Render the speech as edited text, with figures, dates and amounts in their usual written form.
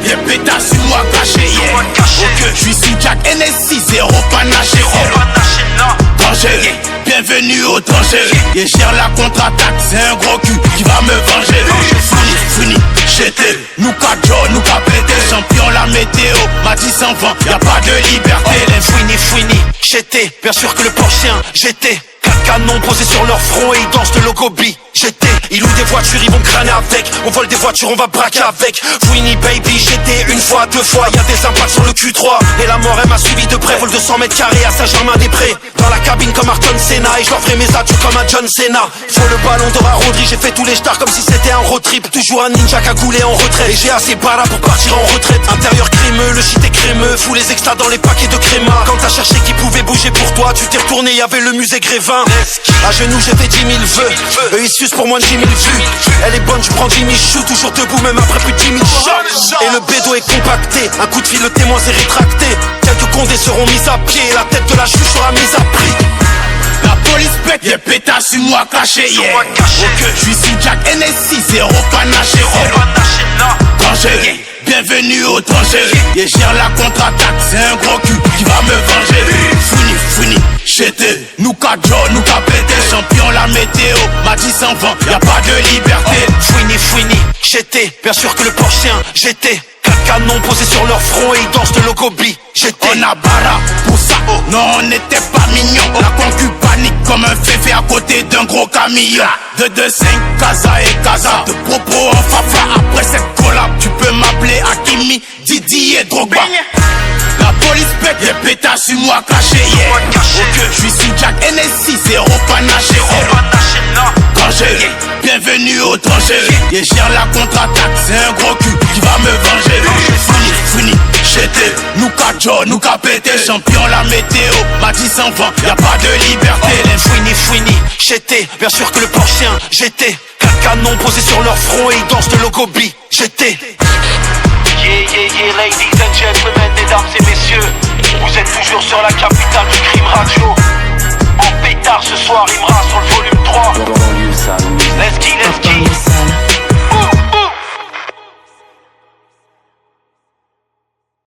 y'a pétasse sur moi caché, yeah. Ok, j'suis sous Jack NSI, zéro panaché, danger, bienvenue au danger. Et gère la contre-attaque, c'est un gros cul qui va me venger. Fini, j'étais, nous quatre jours, nous qu'a pété. Champion la météo, m'a dit sans vent, y'a pas de liberté. Fini, j'étais, bien sûr que le porchien, j'étais. 4 canons posés sur leur front et ils dansent le logo B. J'étais, ils louent des voitures, ils vont crâner avec. On vole des voitures, on va braquer avec. Fouini baby, j'étais une fois, deux fois. Y'a des impacts sur le Q3. Et la mort elle m'a suivi de près. Vol de 100 mètres carrés à Saint-Germain-des-Prés. Dans la cabine comme Ayrton Senna. Et je leur ferai mes adieux comme un John Cena. Faut le ballon d'or à Rodri. J'ai fait tous les stars comme si c'était un road trip. Toujours un ninja cagoulé en retraite. Et j'ai assez bara pour partir en retraite. Intérieur crémeux, le shit est crémeux. Fous les extras dans les paquets de créma. Quand t'as cherché qui pouvait bouger pour toi, tu t'es retourné, y'avait le musée Grévin. À genoux j'ai fait 10 000 vœux. Eux ils sucent pour moins de 10 000 vues. Elle est bonne, je prends 10 000 choux. Toujours debout même après plus de 10 000 shots. Et le bédo est compacté. Un coup de fil, le témoin s'est rétracté. Quelques condés seront mis à pied. La tête de la juge sera mise à prix. La police pète, y'a pétasse sur moi caché, yeah. Ok, j'suis sous Jack NSI, zéro panaché, danger, bienvenue au danger. Et gère la contre-attaque, c'est un gros cul qui va me venger. Fini, j'étais, nous quatre jours, nous qu'a pété. Champion la météo, m'a dit sans vent, y'a pas de liberté. Fini, j'étais, bien sûr que le porchien, j'étais. 4 canons posés sur leur front et ils dansent le logo B. J'étais. On a bara pour ça, non on n'était pas mignons. La concu panique comme un féfé à côté d'un gros camion. 2-2-5, Casa et Casa. De propos en fafa après cette collab. Tu peux m'appeler Hakimi, Didi et Drogba. La police pète, y'a pétasse sur moi caché, yeah. Ok, j'suis sous Jack NSI, zéro panaché, danger, bienvenue au danger. Et gère la contre-attaque, c'est un gros cul qui va me venger. Fini, j'étais, nous quatre jours, nous qu'a pété. Champion la météo, m'a dit sans vent, y'a pas de liberté. Fini, j'étais, bien sûr que le porchien, j'étais. 4 canons posés sur leur front et ils dansent le logo B. J'étais. Yeah, ladies and gentlemen, mesdames et messieurs, vous êtes toujours sur la capitale du crime radio. En pétard ce soir, Imra sur le volume 3. Let's go.